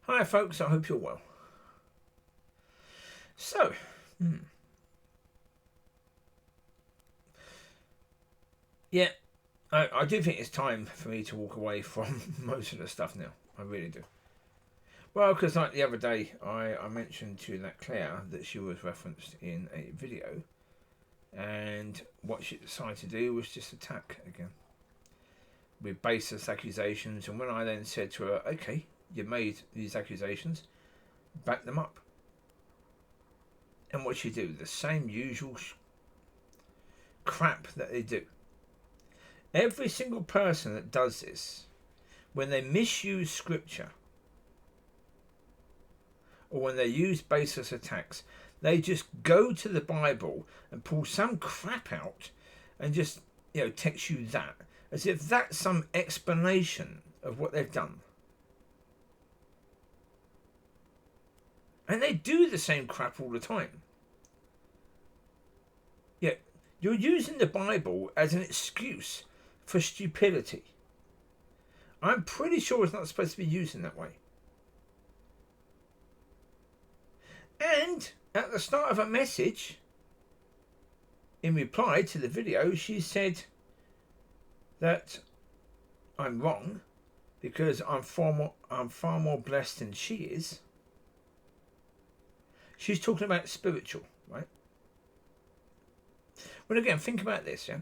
Hi folks, I hope you're well. So, yeah, I do think it's time for me to walk away from most of the stuff now. I really do. Well, because like the other day, I mentioned to that Claire that she was referenced in a video, and what she decided to do was just attack again with baseless accusations. And when I then said to her, okay, you made these accusations, back them up. And what she do? The same usual crap that they do. Every single person that does this, when they misuse scripture or when they use baseless attacks, they just go to the Bible and pull some crap out and just, text you that as if that's some explanation of what they've done. And they do the same crap all the time. Yeah, you're using the Bible as an excuse for stupidity. I'm pretty sure it's not supposed to be used in that way. And at the start of her message, in reply to the video, she said that I'm wrong because I'm far more blessed than she is. She's talking about spiritual, right? Well, again, think about this, yeah?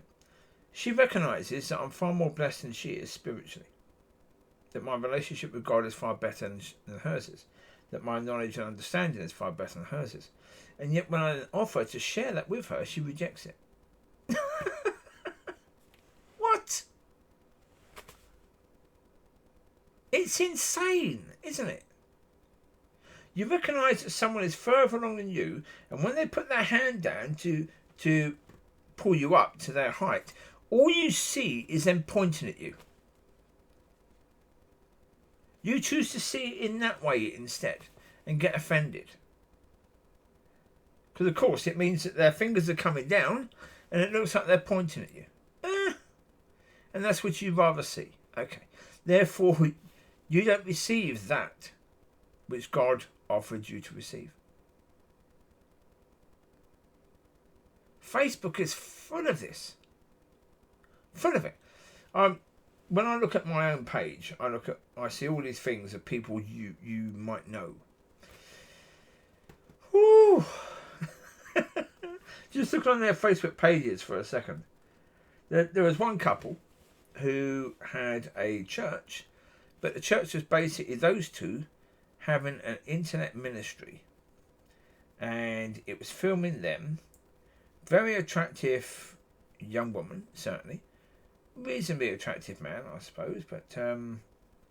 She recognises that I'm far more blessed than she is spiritually. That my relationship with God is far better than hers is. That my knowledge and understanding is far better than hers is. And yet when I offer to share that with her, she rejects it. What? It's insane, isn't it? You recognise that someone is further along than you, and when they put their hand down to pull you up to their height, all you see is them pointing at you. You choose to see it in that way instead and get offended. Because of course it means that their fingers are coming down and it looks like they're pointing at you. And that's what you'd rather see. Okay. Therefore, you don't receive that which God offered you to receive. Facebook is full of this. Full of it. When I look at my own page, I see all these things of people you might know. Whew. Just look on their Facebook pages for a second. There was one couple who had a church, but the church was basically those two having an internet ministry, and it was filming them. Very attractive young woman, certainly. Reasonably attractive man, I suppose, but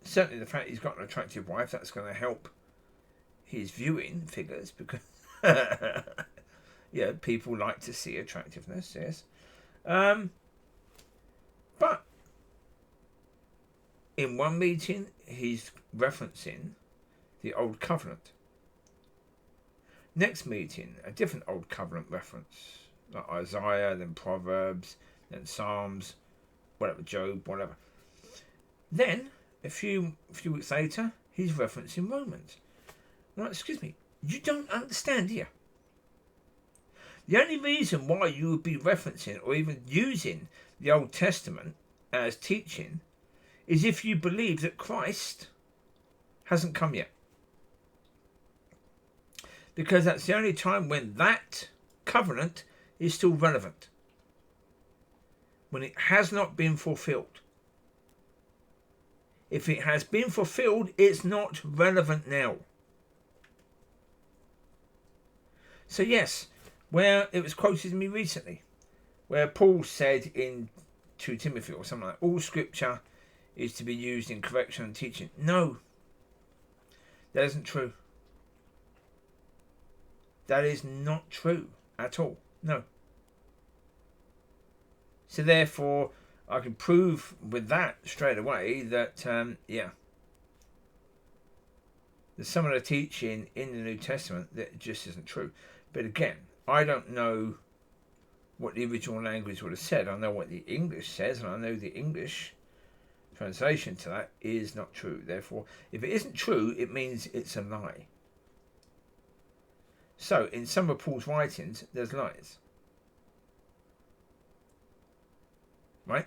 certainly the fact he's got an attractive wife, that's going to help his viewing figures, because people like to see attractiveness, yes. But in one meeting, he's referencing the Old Covenant. Next meeting, a different Old Covenant reference, like Isaiah, then Proverbs, then Psalms, whatever, Job, whatever. Then, a few weeks later, he's referencing Romans. Now, excuse me, you don't understand here. The only reason why you would be referencing or even using the Old Testament as teaching is if you believe that Christ hasn't come yet. Because that's the only time when that covenant is still relevant. When it has not been fulfilled. If it has been fulfilled, it's not relevant now. So yes, where it was quoted to me recently, where Paul said in 2 Timothy or something like, all scripture is to be used in correction and teaching. No, that isn't true. That is not true at all. No. So therefore, I can prove with that straight away that, there's some of the teaching in the New Testament that just isn't true. But again, I don't know what the original language would have said. I know what the English says, and I know the English translation to that is not true. Therefore, if it isn't true, it means it's a lie. So, in some of Paul's writings, there's lies. Right?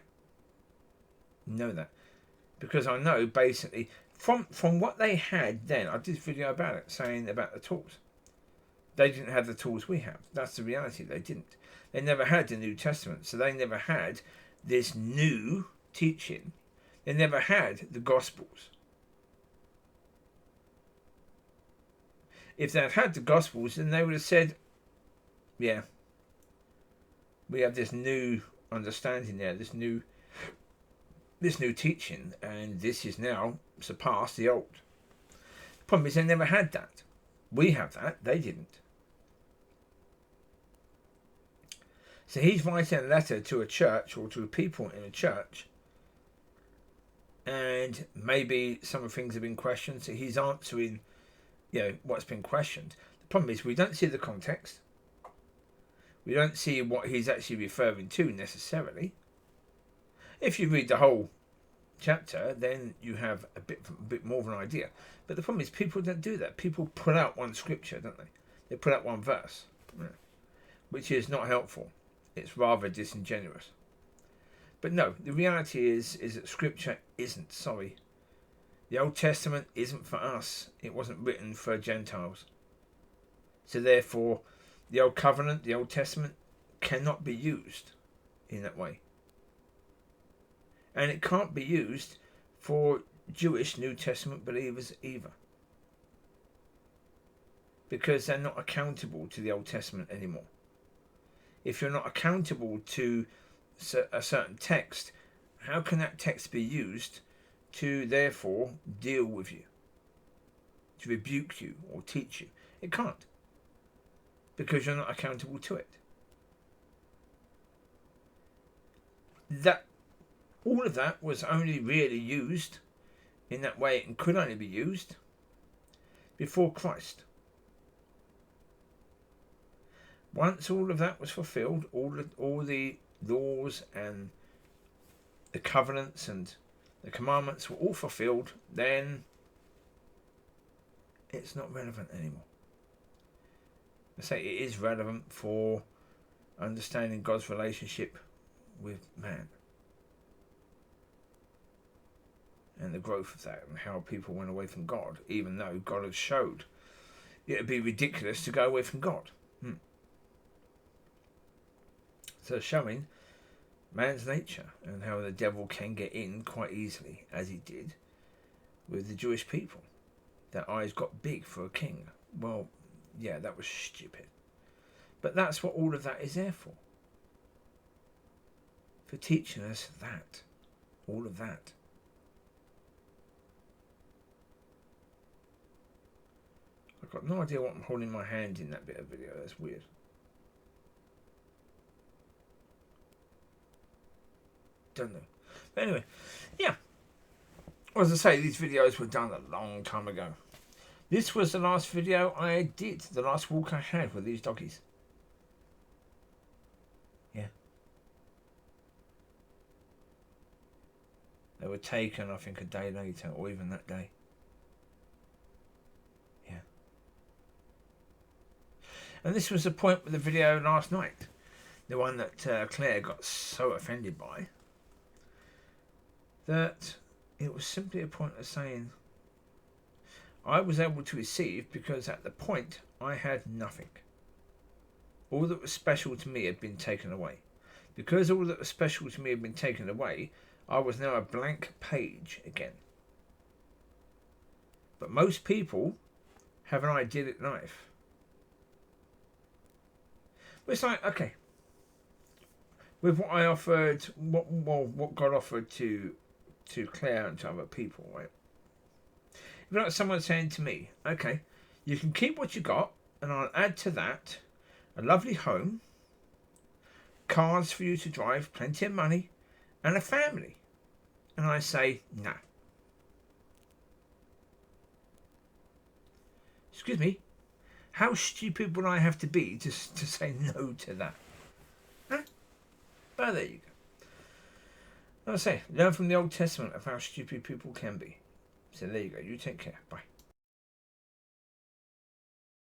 Know that. Because I know, basically, from what they had then, I did a video about it, saying about the tools. They didn't have the tools we have. That's the reality. They didn't. They never had the New Testament. So they never had this new teaching. They never had the Gospels. If they had had the Gospels, then they would have said, yeah, we have this new understanding there, this new teaching, and this is now surpassed the old. The problem is they never had that. We have that. They didn't. So he's writing a letter to a church or to people in a church, and maybe some of the things have been questioned, so he's answering, what's been questioned. The problem is we don't see the context. We don't see what he's actually referring to necessarily. If you read the whole chapter, then you have a bit more of an idea. But the problem is people don't do that. People pull out one scripture, don't they? They pull out one verse, which is not helpful. It's rather disingenuous. But no, the reality is that Scripture isn't. Sorry. The Old Testament isn't for us. It wasn't written for Gentiles. So therefore, the Old Covenant, the Old Testament, cannot be used in that way. And it can't be used for Jewish New Testament believers either. Because they're not accountable to the Old Testament anymore. If you're not accountable to a certain text, how can that text be used to therefore deal with you, to rebuke you or teach you? It can't, because you're not accountable to it. That all of that was only really used in that way, and could only be used before Christ. Once all of that was fulfilled, all the laws and the covenants and the commandments were all fulfilled, then it's not relevant anymore. I say it is relevant for understanding God's relationship with man and the growth of that, and how people went away from God, even though God has showed it would be ridiculous to go away from God. So showing man's nature and how the devil can get in quite easily, as he did with the Jewish people. Their eyes got big for a king. Well, yeah, that was stupid. But that's what all of that is there for. For teaching us that. All of that. I've got no idea what I'm holding in my hand in that bit of video. That's weird. Don't know. But anyway, yeah. As I say, these videos were done a long time ago. This was the last video I did. The last walk I had with these doggies. Yeah. They were taken, I think, a day later, or even that day. Yeah. And this was the point with the video last night. The one that Claire got so offended by. That it was simply a point of saying I was able to receive because at the point I had nothing. All that was special to me had been taken away. Because all that was special to me had been taken away, I was now a blank page again. But most people have an idyllic life. But it's like, okay, with what I offered, what God offered to Claire and to other people, right? If like someone saying to me, okay, you can keep what you got, and I'll add to that a lovely home, cars for you to drive, plenty of money, and a family. And I say, no. Excuse me, how stupid would I have to be to say no to that? Huh? Well, there you go. I say, learn from the Old Testament of how stupid people can be. So there you go. You take care. Bye.